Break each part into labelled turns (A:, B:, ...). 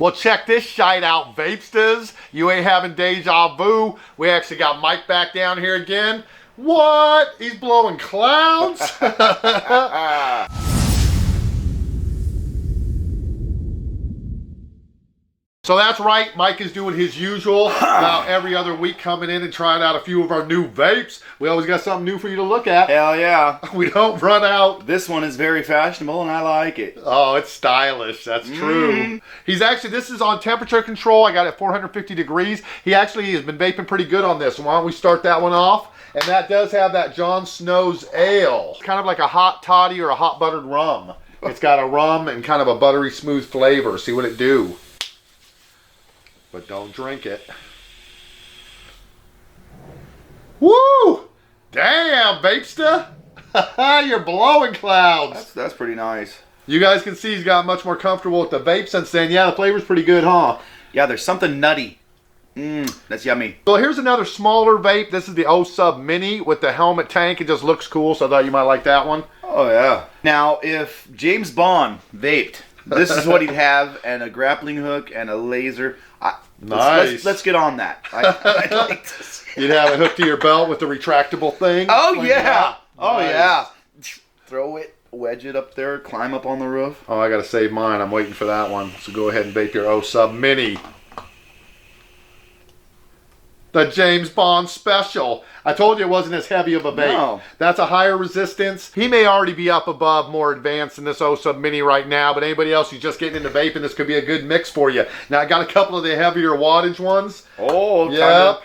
A: Well, check this shite out, Vapesters. You ain't having deja vu. We actually got Mike back down here again. What? He's blowing clouds? So that's right, Mike is doing his usual, about every other week coming in and trying out a few of our new vapes. We always got something new for you to look at.
B: Hell yeah.
A: We don't run out.
B: This one is very fashionable and I like it.
A: Oh, it's stylish, that's true. He's actually, this is on temperature control. I got it at 450 degrees. He actually has been vaping pretty good on this. Why don't we start that one off? And that does have that Jon Snow's Ale. Kind of like a hot toddy or a hot buttered rum. It's got a rum and kind of a buttery smooth flavor. See what it do. But don't drink it. Woo! Damn, Vapester! You're blowing clouds.
B: That's pretty nice.
A: You guys can see he's got much more comfortable with the vape since then. Yeah, the flavor's pretty good, huh?
B: Yeah, there's something nutty. That's yummy.
A: So here's another smaller vape. This is the Oub Mini with the helmet tank. It just looks cool, so I thought you might like that one.
B: Oh, yeah. Now, if James Bond vaped, this is what he'd have, and a grappling hook and a laser.
A: Nice.
B: Let's get on that. I'd like to see.
A: You'd have it hooked to your belt with the retractable thing.
B: Oh, yeah. Oh,
A: Nice.
B: yeah. Throw it, wedge it up there, climb up on the roof.
A: Oh, I got to save mine. I'm waiting for that one. So go ahead and vape your Oub Mini. The James Bond Special. I told you it wasn't as heavy of a vape.
B: No.
A: That's a higher resistance. He may already be up above more advanced than this Oub Mini right now, but anybody else who's just getting into vaping, this could be a good mix for you. Now, I got a couple of the heavier wattage ones.
B: Oh,
A: Yep.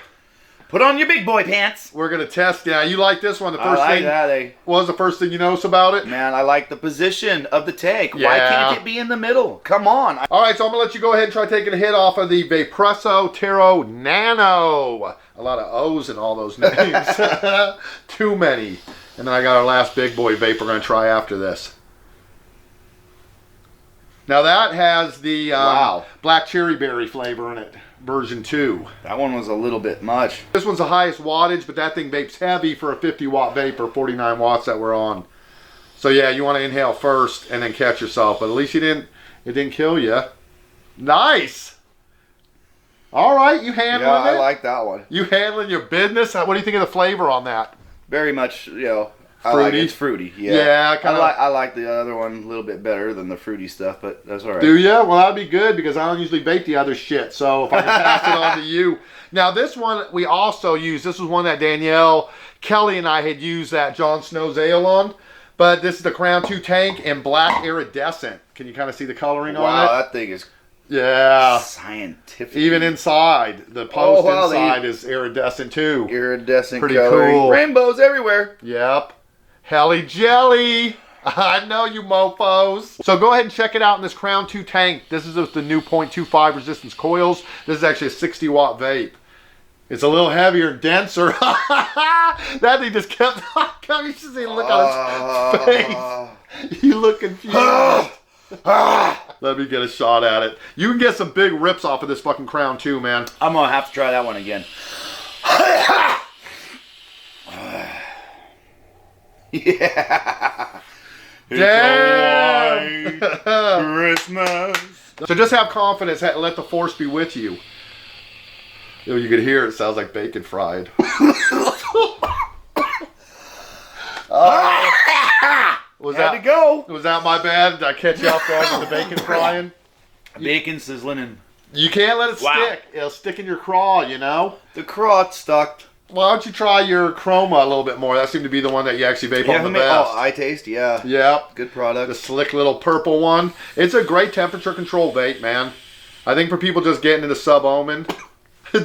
B: Put on your big boy pants.
A: We're going to test. Yeah, you like this one. The first
B: I like
A: thing,
B: that.
A: what was the first thing you noticed about it?
B: Man, I like the position of the tank. Why
A: Yeah.
B: can't it be in the middle? Come on.
A: All right, so I'm going to let you go ahead and try taking a hit off of the Vapresso Tero Nano. A lot of O's in all those names. Too many. And then I got our last big boy vape we're going to try after this. Now that has the black cherry berry flavor in it. Version 2.
B: That one was a little bit much.
A: This one's the highest wattage, but that thing vapes heavy for a 50 watt vape or 49 watts that we're on. So yeah, you want to inhale first and then catch yourself, but at least it didn't kill you. Nice. All right, you handling it?
B: Yeah, I like that one.
A: You handling your business? What do you think of the flavor on that?
B: Very much,
A: Fruity?
B: It's fruity. Yeah,
A: Yeah,
B: I like the other one a little bit better than the fruity stuff, but that's all right.
A: Do you? Well, that'd be good because I don't usually vape the other shit. So if I can pass it on to you. Now this one we also use. This was one that Danielle, Kelly, and I had used that Jon Snow's Ale on. But this is the Crown 2 tank in black iridescent. Can you kind of see the coloring on it?
B: Wow, that thing is
A: scientific. Even inside, the post inside is iridescent too.
B: Iridescent
A: Pretty
B: coloring.
A: cool.
B: Rainbows everywhere.
A: Yep. Helly jelly. I know you mofos. So go ahead and check it out in this Crown 2 tank. This is the new 0.25 resistance coils. This is actually a 60 watt vape. It's a little heavier and denser. That thing just kept coming. You should see the look on his face. You look confused. Let me get a shot at it. You can get some big rips off of this fucking Crown 2, man.
B: I'm going to have to try that one again. Yeah.
A: Damn.
B: Christmas.
A: So just have confidence. Let the force be with you. You can hear it. Sounds like bacon fried. Was that my bad? Did I catch you off guard with the bacon frying?
B: Bacon sizzling and...
A: You can't let it stick. It'll stick in your craw, you know?
B: The craw stuck.
A: Why don't you try your Kroma a little bit more? That seemed to be the one that you actually vape on the best.
B: Oh, I taste, yeah.
A: Yep.
B: Good product.
A: The slick little purple one. It's a great temperature control vape, man. I think for people just getting into sub-omen,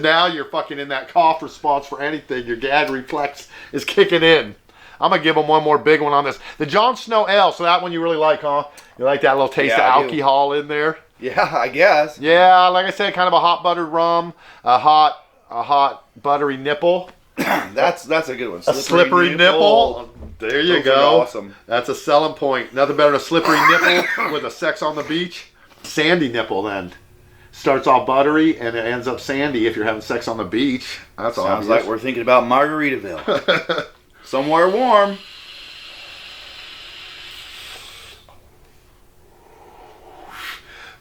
A: now you're fucking in that cough response for anything. Your gag reflex is kicking in. I'm going to give them one more big one on this. The Jon Snow Ale, so that one you really like, huh? You like that little taste of alcohol in there?
B: Yeah, I guess.
A: Yeah, like I said, kind of a hot buttered rum, a hot buttery nipple.
B: That's a good one.
A: A slippery nipple. There you go.
B: Awesome.
A: That's a selling point. Nothing better than a slippery nipple with a sex on the beach. Sandy nipple then. Starts all buttery and it ends up sandy if you're having sex on the beach. That's
B: Sounds
A: obvious.
B: like we're thinking about Margaritaville. Somewhere warm.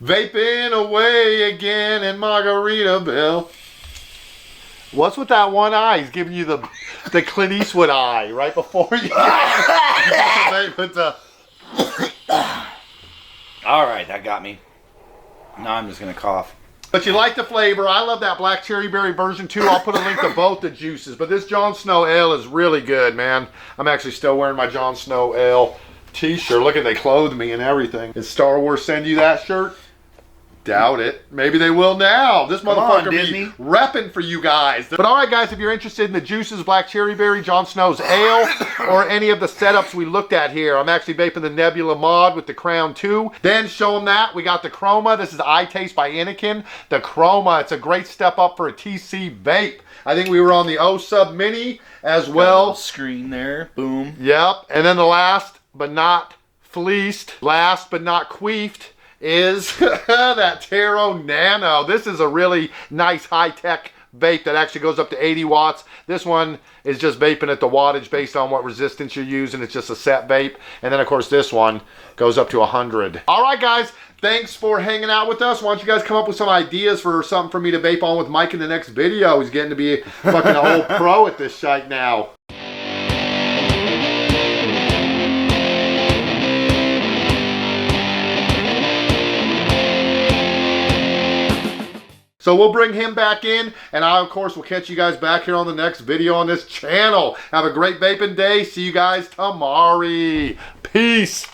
A: Vaping away again in Margaritaville. What's with that one eye? He's giving you the Clint Eastwood eye right before you.
B: All right, that got me. Now I'm just gonna cough.
A: But you like the flavor. I love that black cherry berry version too. I'll put a link to both the juices. But this Jon Snow Ale is really good, man. I'm actually still wearing my Jon Snow Ale t-shirt. Look at, they clothed me and everything. Did Star Wars send you that shirt? Doubt it. Maybe they will now. This motherfucker be repping for you guys. But all right, guys, if you're interested in the juices, black cherry berry, Jon Snow's Ale, or any of the setups we looked at here, I'm actually vaping the Nebula mod with the Crown 2. Then show them that. We got the Kroma. This is I Taste by Anakin. The Kroma, it's a great step up for a TC vape. I think we were on the Oub Mini as well.
B: Screen there. Boom.
A: Yep. And then the last but not fleeced, last but not queefed, is that Taro Nano. This is a really nice high-tech vape that actually goes up to 80 watts. This one is just vaping at the wattage based on what resistance you're using. It's just a set vape. And then, of course, this one goes up to 100. All right, guys. Thanks for hanging out with us. Why don't you guys come up with some ideas for something for me to vape on with Mike in the next video. He's getting to be a fucking old pro at this shite now. So we'll bring him back in, and I, of course, will catch you guys back here on the next video on this channel. Have a great vaping day. See you guys tomorrow. Peace.